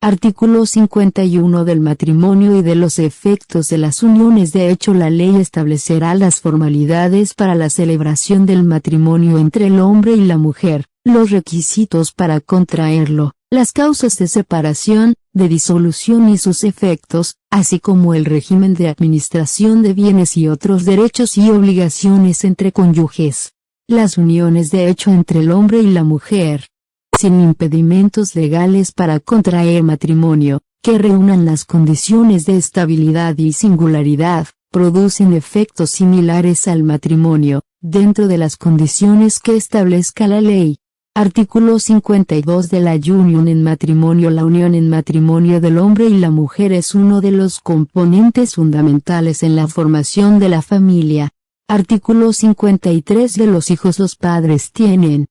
Artículo 51 del matrimonio y de los efectos de las uniones. De hecho, la ley establecerá las formalidades para la celebración del matrimonio entre el hombre y la mujer, los requisitos para contraerlo, las causas de separación, de disolución y sus efectos, así como el régimen de administración de bienes y otros derechos y obligaciones entre cónyuges. Las uniones de hecho entre el hombre y la mujer, sin impedimentos legales para contraer matrimonio, que reúnan las condiciones de estabilidad y singularidad, producen efectos similares al matrimonio, dentro de las condiciones que establezca la ley. Artículo 52 de la Unión en matrimonio. La unión en matrimonio del hombre y la mujer es uno de los componentes fundamentales en la formación de la familia. Artículo 53 de los hijos. Los padres tienen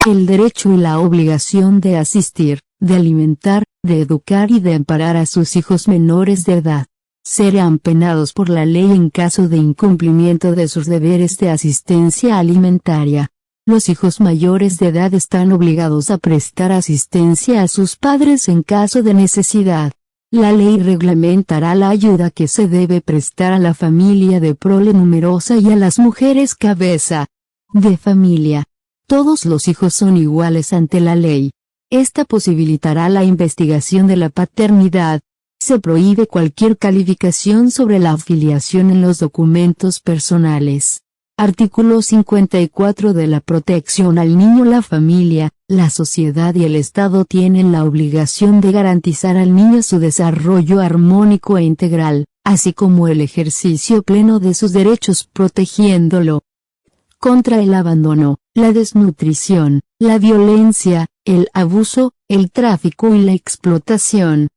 el derecho y la obligación de asistir, de alimentar, de educar y de amparar a sus hijos menores de edad. Serán penados por la ley en caso de incumplimiento de sus deberes de asistencia alimentaria. Los hijos mayores de edad están obligados a prestar asistencia a sus padres en caso de necesidad. La ley reglamentará la ayuda que se debe prestar a la familia de prole numerosa y a las mujeres cabeza de familia. Todos los hijos son iguales ante la ley. Esta posibilitará la investigación de la paternidad. Se prohíbe cualquier calificación sobre la afiliación en los documentos personales. Artículo 54 de la protección al niño. La familia, la sociedad y el Estado tienen la obligación de garantizar al niño su desarrollo armónico e integral, así como el ejercicio pleno de sus derechos, protegiéndolo contra el abandono, la desnutrición, la violencia, el abuso, el tráfico y la explotación.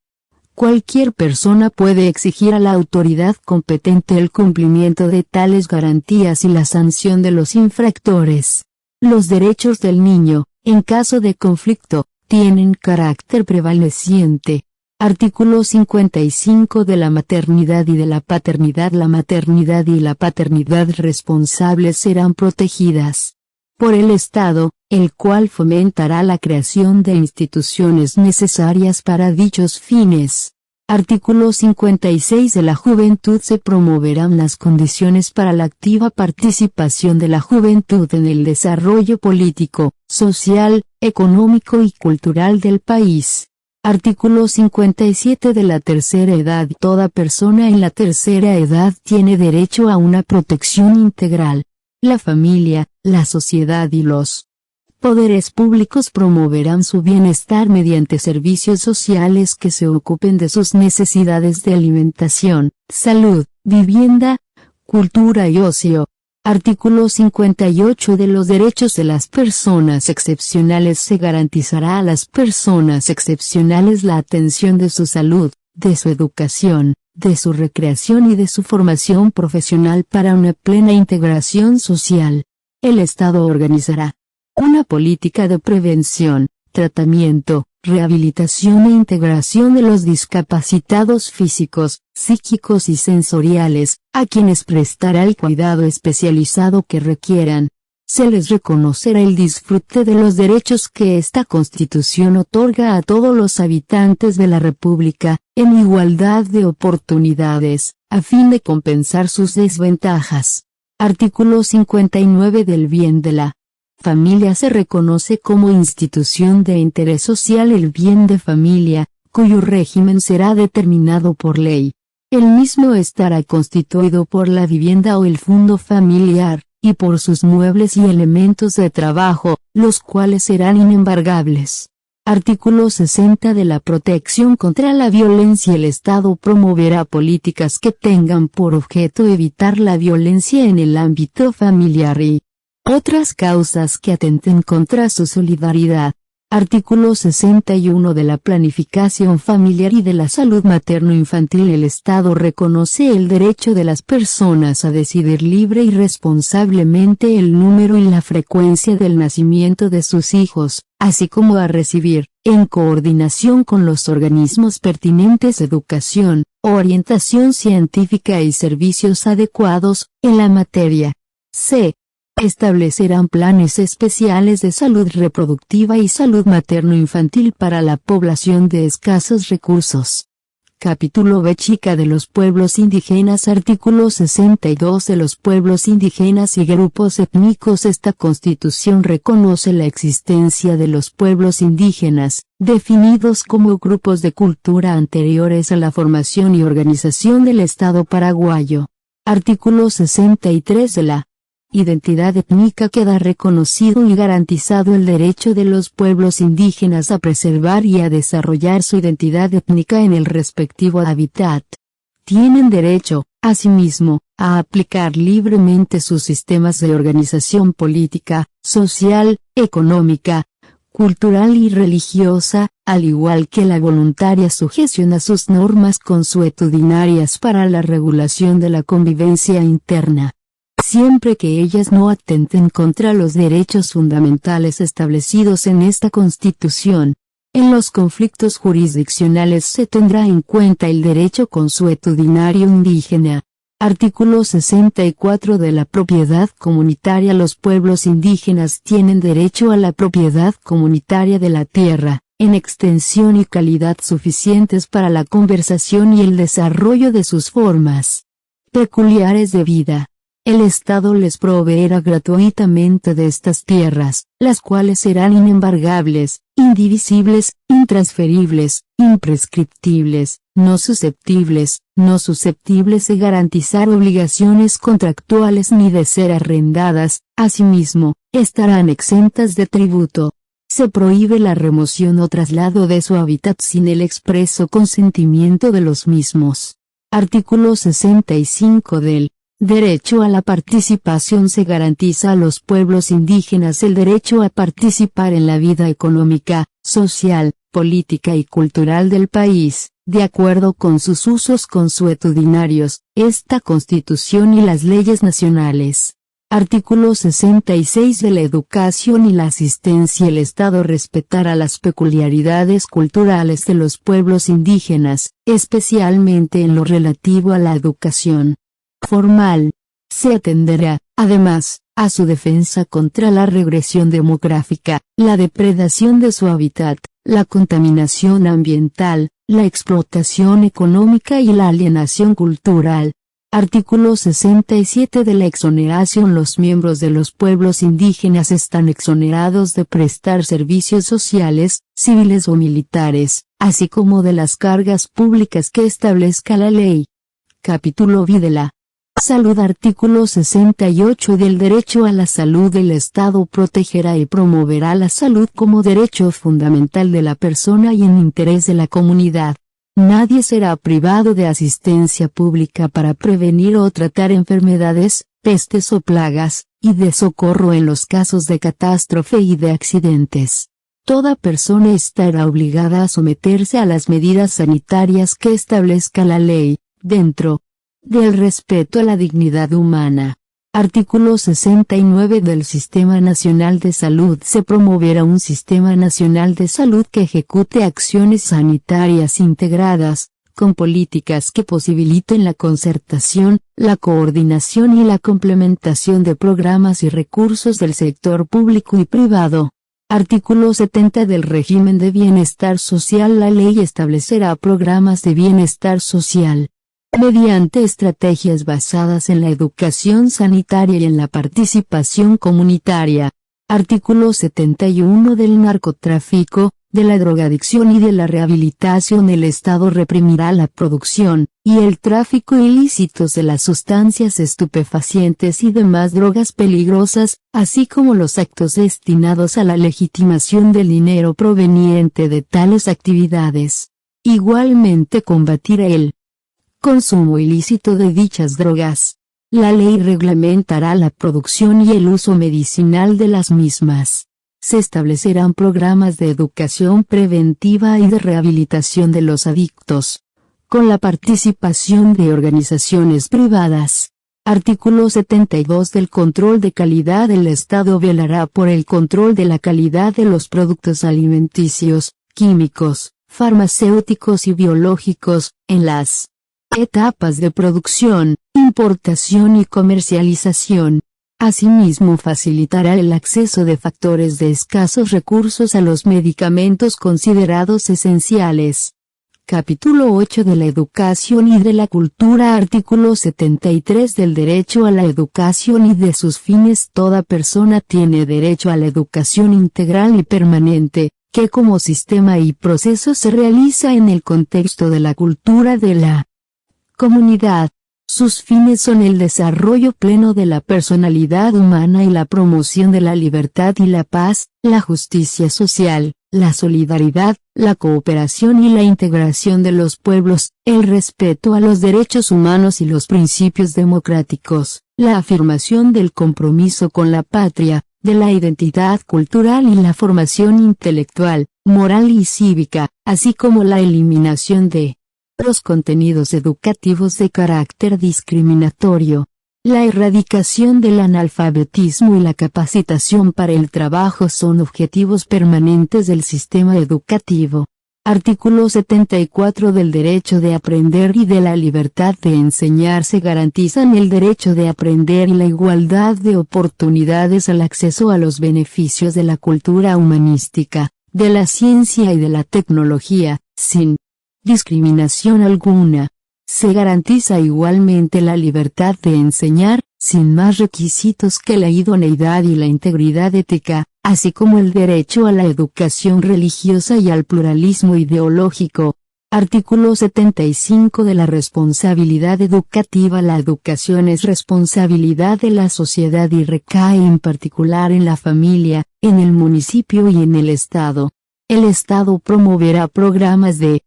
Cualquier persona puede exigir a la autoridad competente el cumplimiento de tales garantías y la sanción de los infractores. Los derechos del niño, en caso de conflicto, tienen carácter prevaleciente. Artículo 55 de la maternidad y de la paternidad. La maternidad y la paternidad responsables serán protegidas por el Estado, el cual fomentará la creación de instituciones necesarias para dichos fines. Artículo 56 de la juventud. Se promoverán las condiciones para la activa participación de la juventud en el desarrollo político, social, económico y cultural del país. Artículo 57 de la tercera edad. Toda persona en la tercera edad tiene derecho a una protección integral. La familia, la sociedad y los poderes públicos promoverán su bienestar mediante servicios sociales que se ocupen de sus necesidades de alimentación, salud, vivienda, cultura y ocio. Artículo 58 de los derechos de las personas excepcionales. Se garantizará a las personas excepcionales la atención de su salud, de su educación, de su recreación y de su formación profesional para una plena integración social. El Estado organizará una política de prevención, tratamiento, rehabilitación e integración de los discapacitados físicos, psíquicos y sensoriales, a quienes prestará el cuidado especializado que requieran. Se les reconocerá el disfrute de los derechos que esta Constitución otorga a todos los habitantes de la República, en igualdad de oportunidades, a fin de compensar sus desventajas. Artículo 59 del bien de la familia. Se reconoce como institución de interés social el bien de familia, cuyo régimen será determinado por ley. El mismo estará constituido por la vivienda o el fondo familiar, y por sus muebles y elementos de trabajo, los cuales serán inembargables. Artículo 60 de la protección contra la violencia. El Estado promoverá políticas que tengan por objeto evitar la violencia en el ámbito familiar y otras causas que atenten contra su solidaridad. Artículo 61 de la planificación familiar y de la salud materno-infantil. El Estado reconoce el derecho de las personas a decidir libre y responsablemente el número y la frecuencia del nacimiento de sus hijos, así como a recibir, en coordinación con los organismos pertinentes, educación, orientación científica y servicios adecuados, en la materia. C. Establecerán planes especiales de salud reproductiva y salud materno-infantil para la población de escasos recursos. Capítulo B chica de los pueblos indígenas. Artículo 62 de los pueblos indígenas y grupos étnicos. Esta Constitución reconoce la existencia de los pueblos indígenas, definidos como grupos de cultura anteriores a la formación y organización del Estado paraguayo. Artículo 63 de la identidad étnica. Queda reconocido y garantizado el derecho de los pueblos indígenas a preservar y a desarrollar su identidad étnica en el respectivo hábitat. Tienen derecho, asimismo, a aplicar libremente sus sistemas de organización política, social, económica, cultural y religiosa, al igual que la voluntaria sujeción a sus normas consuetudinarias para la regulación de la convivencia interna, siempre que ellas no atenten contra los derechos fundamentales establecidos en esta Constitución. En los conflictos jurisdiccionales se tendrá en cuenta el derecho consuetudinario indígena. Artículo 64 de la propiedad comunitaria. Los pueblos indígenas tienen derecho a la propiedad comunitaria de la tierra, en extensión y calidad suficientes para la conservación y el desarrollo de sus formas peculiares de vida. El Estado les proveerá gratuitamente de estas tierras, las cuales serán inembargables, indivisibles, intransferibles, imprescriptibles, no susceptibles de garantizar obligaciones contractuales ni de ser arrendadas. Asimismo, estarán exentas de tributo. Se prohíbe la remoción o traslado de su hábitat sin el expreso consentimiento de los mismos. Artículo 65 del derecho a la participación. Se garantiza a los pueblos indígenas el derecho a participar en la vida económica, social, política y cultural del país, de acuerdo con sus usos consuetudinarios, esta Constitución y las leyes nacionales. Artículo 66 de la educación y la asistencia. El Estado respetará las peculiaridades culturales de los pueblos indígenas, especialmente en lo relativo a la educación formal. Se atenderá, además, a su defensa contra la regresión demográfica, la depredación de su hábitat, la contaminación ambiental, la explotación económica y la alienación cultural. Artículo 67 de la exoneración. Los miembros de los pueblos indígenas están exonerados de prestar servicios sociales, civiles o militares, así como de las cargas públicas que establezca la ley. Capítulo B de la salud. Artículo 68 del derecho a la salud. El Estado protegerá y promoverá la salud como derecho fundamental de la persona y en interés de la comunidad. Nadie será privado de asistencia pública para prevenir o tratar enfermedades, pestes o plagas, y de socorro en los casos de catástrofe y de accidentes. Toda persona estará obligada a someterse a las medidas sanitarias que establezca la ley, dentro del respeto a la dignidad humana. Artículo 69 del Sistema Nacional de Salud. Se promoverá un Sistema Nacional de Salud que ejecute acciones sanitarias integradas, con políticas que posibiliten la concertación, la coordinación y la complementación de programas y recursos del sector público y privado. Artículo 70 del régimen de bienestar social. La ley establecerá programas de bienestar social mediante estrategias basadas en la educación sanitaria y en la participación comunitaria. Artículo 71 del narcotráfico, de la drogadicción y de la rehabilitación. El Estado reprimirá la producción y el tráfico ilícitos de las sustancias estupefacientes y demás drogas peligrosas, así como los actos destinados a la legitimación del dinero proveniente de tales actividades. Igualmente combatirá el consumo ilícito de dichas drogas. La ley reglamentará la producción y el uso medicinal de las mismas. Se establecerán programas de educación preventiva y de rehabilitación de los adictos, con la participación de organizaciones privadas. Artículo 72 del control de calidad. El Estado velará por el control de la calidad de los productos alimenticios, químicos, farmacéuticos y biológicos, en las etapas de producción, importación y comercialización. Asimismo facilitará el acceso de factores de escasos recursos a los medicamentos considerados esenciales. Capítulo 8 de la educación y de la cultura. Artículo 73 del derecho a la educación y de sus fines. Toda persona tiene derecho a la educación integral y permanente, que como sistema y proceso se realiza en el contexto de la cultura de la comunidad. Sus fines son el desarrollo pleno de la personalidad humana y la promoción de la libertad y la paz, la justicia social, la solidaridad, la cooperación y la integración de los pueblos, el respeto a los derechos humanos y los principios democráticos, la afirmación del compromiso con la patria, de la identidad cultural y la formación intelectual, moral y cívica, así como la eliminación de los contenidos educativos de carácter discriminatorio. La erradicación del analfabetismo y la capacitación para el trabajo son objetivos permanentes del sistema educativo. Artículo 74 del derecho de aprender y de la libertad de enseñar se garantizan el derecho de aprender y la igualdad de oportunidades al acceso a los beneficios de la cultura humanística, de la ciencia y de la tecnología, sin discriminación alguna. Se garantiza igualmente la libertad de enseñar, sin más requisitos que la idoneidad y la integridad ética, así como el derecho a la educación religiosa y al pluralismo ideológico. Artículo 75 de la responsabilidad educativa. La educación es responsabilidad de la sociedad y recae en particular en la familia, en el municipio y en el Estado. El Estado promoverá programas de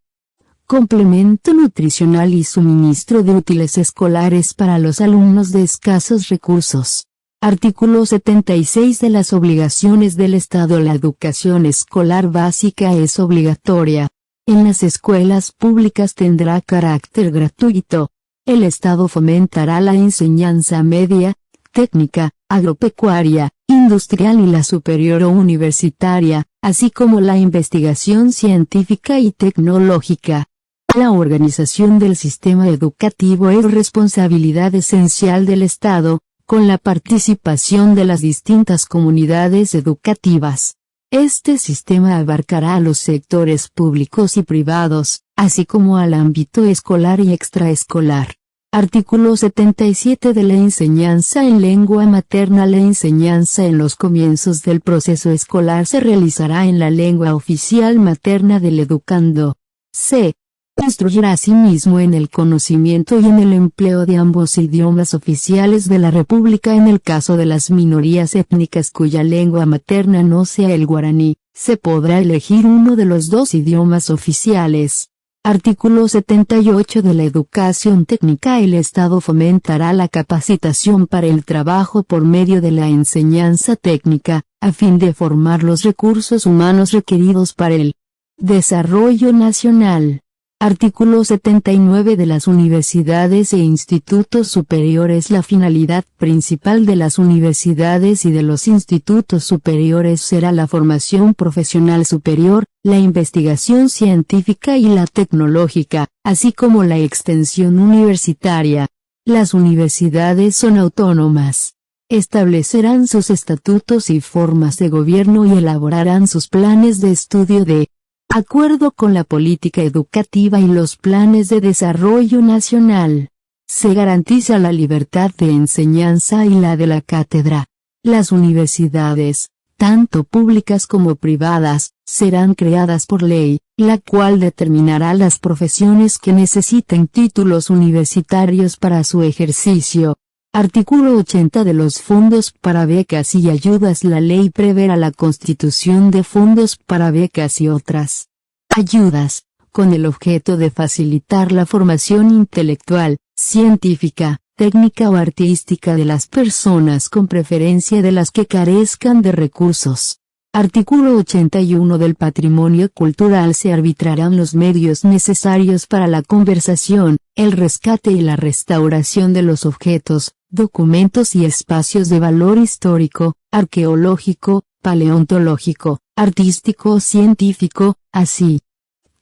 complemento nutricional y suministro de útiles escolares para los alumnos de escasos recursos. Artículo 76 de las obligaciones del Estado. La educación escolar básica es obligatoria. En las escuelas públicas tendrá carácter gratuito. El Estado fomentará la enseñanza media, técnica, agropecuaria, industrial y la superior o universitaria, así como la investigación científica y tecnológica. La organización del sistema educativo es responsabilidad esencial del Estado, con la participación de las distintas comunidades educativas. Este sistema abarcará a los sectores públicos y privados, así como al ámbito escolar y extraescolar. Artículo 77 de la enseñanza en lengua materna. La enseñanza en los comienzos del proceso escolar se realizará en la lengua oficial materna del educando. Se instruirá asimismo en el conocimiento y en el empleo de ambos idiomas oficiales de la República. En el caso de las minorías étnicas cuya lengua materna no sea el guaraní, se podrá elegir uno de los dos idiomas oficiales. Artículo 78 de la educación técnica. El Estado fomentará la capacitación para el trabajo por medio de la enseñanza técnica, a fin de formar los recursos humanos requeridos para el desarrollo nacional. Artículo 79 de las universidades e institutos superiores. La finalidad principal de las universidades y de los institutos superiores será la formación profesional superior, la investigación científica y la tecnológica, así como la extensión universitaria. Las universidades son autónomas. Establecerán sus estatutos y formas de gobierno y elaborarán sus planes de estudio de acuerdo con la política educativa y los planes de desarrollo nacional. Se garantiza la libertad de enseñanza y la de la cátedra. Las universidades, tanto públicas como privadas, serán creadas por ley, la cual determinará las profesiones que necesiten títulos universitarios para su ejercicio. Artículo 80 de los fondos para becas y ayudas. La ley preverá la constitución de fondos para becas y otras ayudas, con el objeto de facilitar la formación intelectual, científica, técnica o artística de las personas con preferencia de las que carezcan de recursos. Artículo 81 del patrimonio cultural. Se arbitrarán los medios necesarios para la conservación, el rescate y la restauración de los objetos, documentos y espacios de valor histórico, arqueológico, paleontológico, artístico o científico, así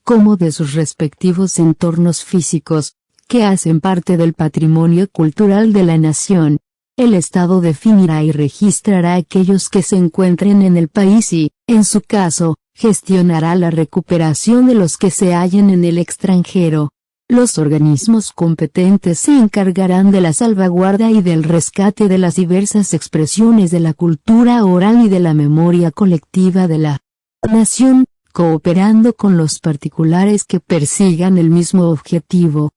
como de sus respectivos entornos físicos, que hacen parte del patrimonio cultural de la nación. El Estado definirá y registrará a aquellos que se encuentren en el país y, en su caso, gestionará la recuperación de los que se hallen en el extranjero. Los organismos competentes se encargarán de la salvaguarda y del rescate de las diversas expresiones de la cultura oral y de la memoria colectiva de la nación, cooperando con los particulares que persigan el mismo objetivo.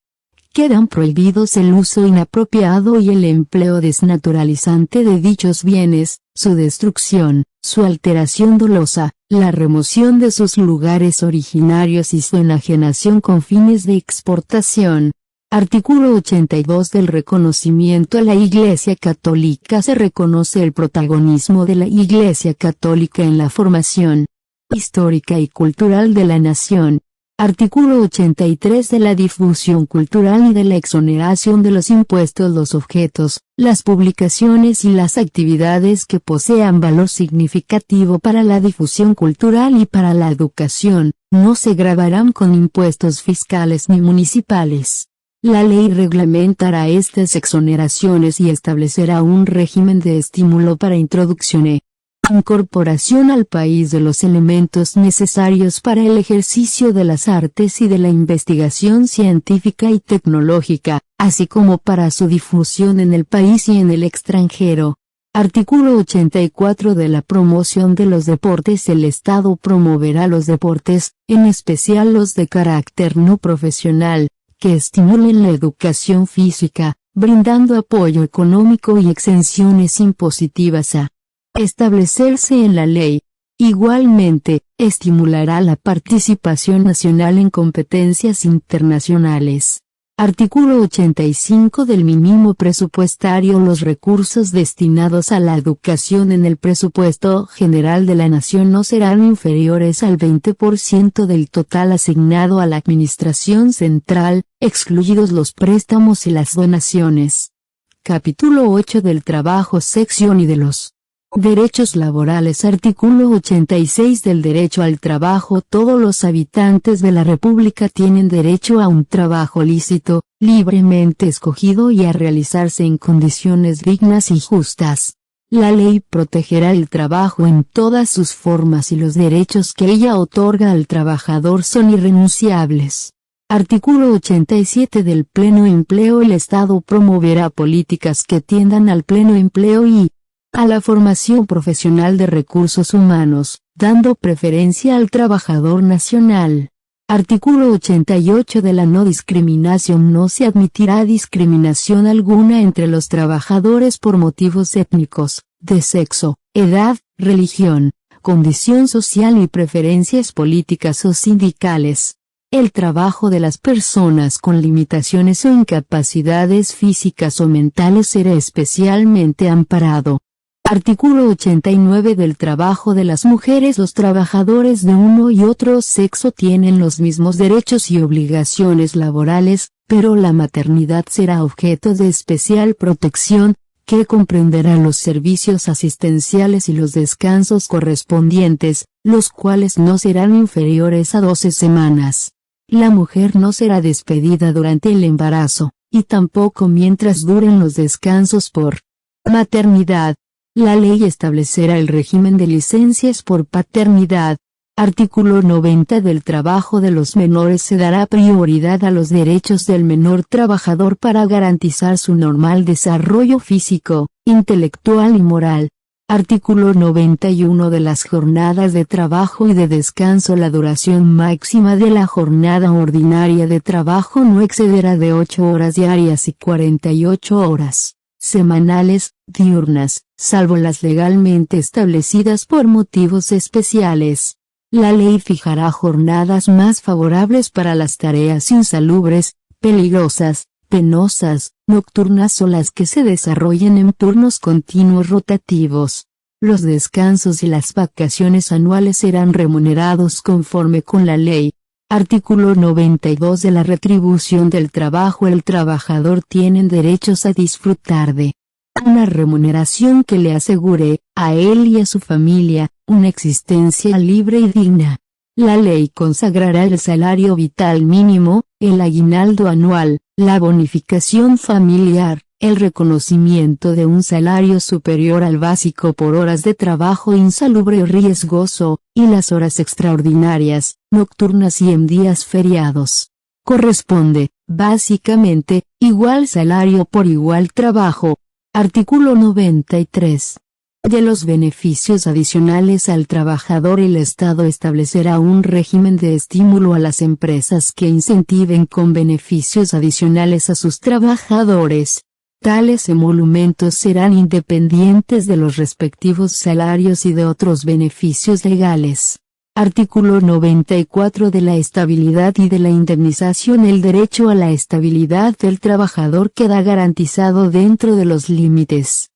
Quedan prohibidos el uso inapropiado y el empleo desnaturalizante de dichos bienes, su destrucción, su alteración dolosa, la remoción de sus lugares originarios y su enajenación con fines de exportación. Artículo 82 del reconocimiento a la Iglesia Católica. Se reconoce el protagonismo de la Iglesia Católica en la formación histórica y cultural de la nación. Artículo 83 de la difusión cultural y de la exoneración de los impuestos. Los objetos, las publicaciones y las actividades que posean valor significativo para la difusión cultural y para la educación, no se gravarán con impuestos fiscales ni municipales. La ley reglamentará estas exoneraciones y establecerá un régimen de estímulo para introducción e incorporación al país de los elementos necesarios para el ejercicio de las artes y de la investigación científica y tecnológica, así como para su difusión en el país y en el extranjero. Artículo 84 de la promoción de los deportes. El Estado promoverá los deportes, en especial los de carácter no profesional, que estimulen la educación física, brindando apoyo económico y exenciones impositivas a establecerse en la ley. Igualmente, estimulará la participación nacional en competencias internacionales. Artículo 85 del mínimo presupuestario. Los recursos destinados a la educación en el presupuesto general de la nación no serán inferiores al 20% del total asignado a la administración central, excluidos los préstamos y las donaciones. Capítulo 8 del trabajo. Sección y de los derechos laborales. Artículo 86 del derecho al trabajo. Todos los habitantes de la República tienen derecho a un trabajo lícito, libremente escogido y a realizarse en condiciones dignas y justas. La ley protegerá el trabajo en todas sus formas y los derechos que ella otorga al trabajador son irrenunciables. Artículo 87 del pleno empleo. El Estado promoverá políticas que tiendan al pleno empleo y a la formación profesional de recursos humanos, dando preferencia al trabajador nacional. Artículo 88 de la no discriminación. No se admitirá discriminación alguna entre los trabajadores por motivos étnicos, de sexo, edad, religión, condición social y preferencias políticas o sindicales. El trabajo de las personas con limitaciones o incapacidades físicas o mentales será especialmente amparado. Artículo 89 del trabajo de las mujeres. Los trabajadores de uno y otro sexo tienen los mismos derechos y obligaciones laborales, pero la maternidad será objeto de especial protección, que comprenderá los servicios asistenciales y los descansos correspondientes, los cuales no serán inferiores a 12 semanas. La mujer no será despedida durante el embarazo, y tampoco mientras duren los descansos por maternidad. La ley establecerá el régimen de licencias por paternidad. Artículo 90 del trabajo de los menores. Se dará prioridad a los derechos del menor trabajador para garantizar su normal desarrollo físico, intelectual y moral. Artículo 91 de las jornadas de trabajo y de descanso. La duración máxima de la jornada ordinaria de trabajo no excederá de 8 horas diarias y 48 horas semanales, diurnas, salvo las legalmente establecidas por motivos especiales. La ley fijará jornadas más favorables para las tareas insalubres, peligrosas, penosas, nocturnas o las que se desarrollen en turnos continuos rotativos. Los descansos y las vacaciones anuales serán remunerados conforme con la ley. Artículo 92 de la retribución del trabajo. El trabajador tiene derechos a disfrutar de una remuneración que le asegure, a él y a su familia, una existencia libre y digna. La ley consagrará el salario vital mínimo, el aguinaldo anual, la bonificación familiar, el reconocimiento de un salario superior al básico por horas de trabajo insalubre o riesgoso, y las horas extraordinarias, nocturnas y en días feriados. Corresponde, básicamente, igual salario por igual trabajo. Artículo 93. De los beneficios adicionales al trabajador, el Estado establecerá un régimen de estímulo a las empresas que incentiven con beneficios adicionales a sus trabajadores. Tales emolumentos serán independientes de los respectivos salarios y de otros beneficios legales. Artículo 94 de la estabilidad y de la indemnización. El derecho a la estabilidad del trabajador queda garantizado dentro de los límites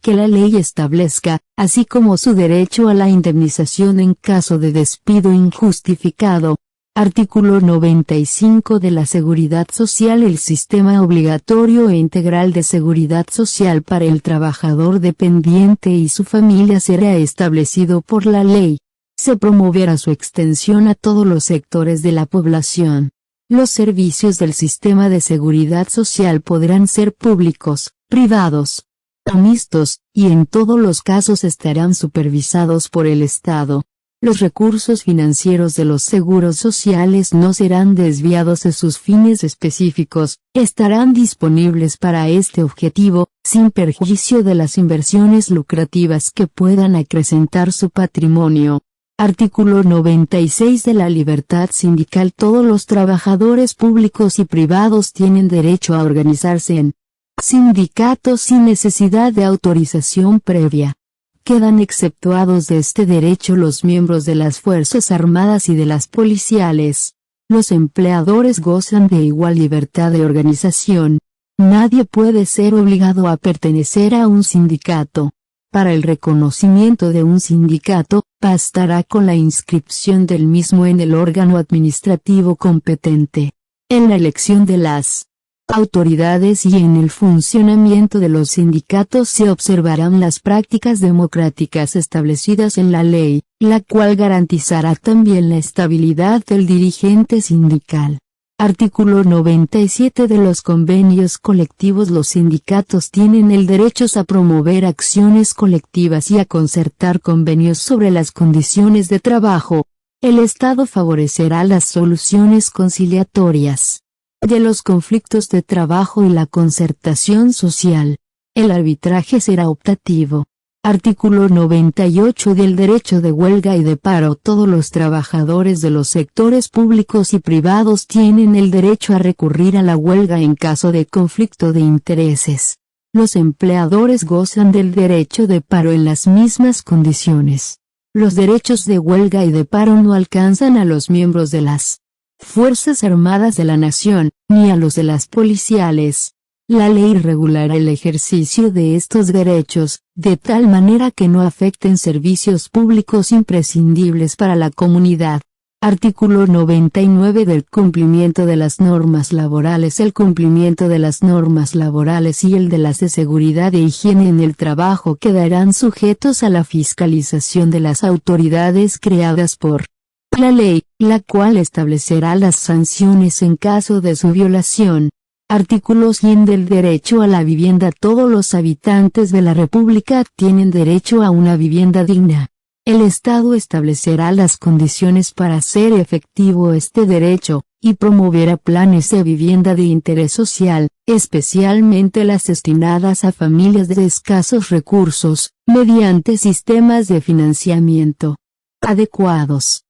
que la ley establezca, así como su derecho a la indemnización en caso de despido injustificado. Artículo 95 de la Seguridad Social. El sistema obligatorio e integral de seguridad social para el trabajador dependiente y su familia será establecido por la ley. Se promoverá su extensión a todos los sectores de la población. Los servicios del sistema de seguridad social podrán ser públicos, privados o mixtos, y en todos los casos estarán supervisados por el Estado. Los recursos financieros de los seguros sociales no serán desviados de sus fines específicos, estarán disponibles para este objetivo, sin perjuicio de las inversiones lucrativas que puedan acrecentar su patrimonio. Artículo 96 de la libertad sindical. Todos los trabajadores públicos y privados tienen derecho a organizarse en sindicatos sin necesidad de autorización previa. Quedan exceptuados de este derecho los miembros de las Fuerzas Armadas y de las policiales. Los empleadores gozan de igual libertad de organización. Nadie puede ser obligado a pertenecer a un sindicato. Para el reconocimiento de un sindicato, bastará con la inscripción del mismo en el órgano administrativo competente. En la elección de las autoridades y en el funcionamiento de los sindicatos se observarán las prácticas democráticas establecidas en la ley, la cual garantizará también la estabilidad del dirigente sindical. Artículo 97 de los convenios colectivos. Los sindicatos tienen el derecho a promover acciones colectivas y a concertar convenios sobre las condiciones de trabajo. El Estado favorecerá las soluciones conciliatorias de los conflictos de trabajo y la concertación social. El arbitraje será optativo. Artículo 98 del derecho de huelga y de paro. Todos los trabajadores de los sectores públicos y privados tienen el derecho a recurrir a la huelga en caso de conflicto de intereses. Los empleadores gozan del derecho de paro en las mismas condiciones. Los derechos de huelga y de paro no alcanzan a los miembros de las Fuerzas Armadas de la Nación, ni a los de las policiales. La ley regulará el ejercicio de estos derechos, de tal manera que no afecten servicios públicos imprescindibles para la comunidad. Artículo 99 del cumplimiento de las normas laborales. El cumplimiento de las normas laborales y el de las de seguridad e higiene en el trabajo quedarán sujetos a la fiscalización de las autoridades creadas por la ley, la cual establecerá las sanciones en caso de su violación. Artículo 100 del derecho a la vivienda. Todos los habitantes de la República tienen derecho a una vivienda digna. El Estado establecerá las condiciones para hacer efectivo este derecho, y promoverá planes de vivienda de interés social, especialmente las destinadas a familias de escasos recursos, mediante sistemas de financiamiento adecuados.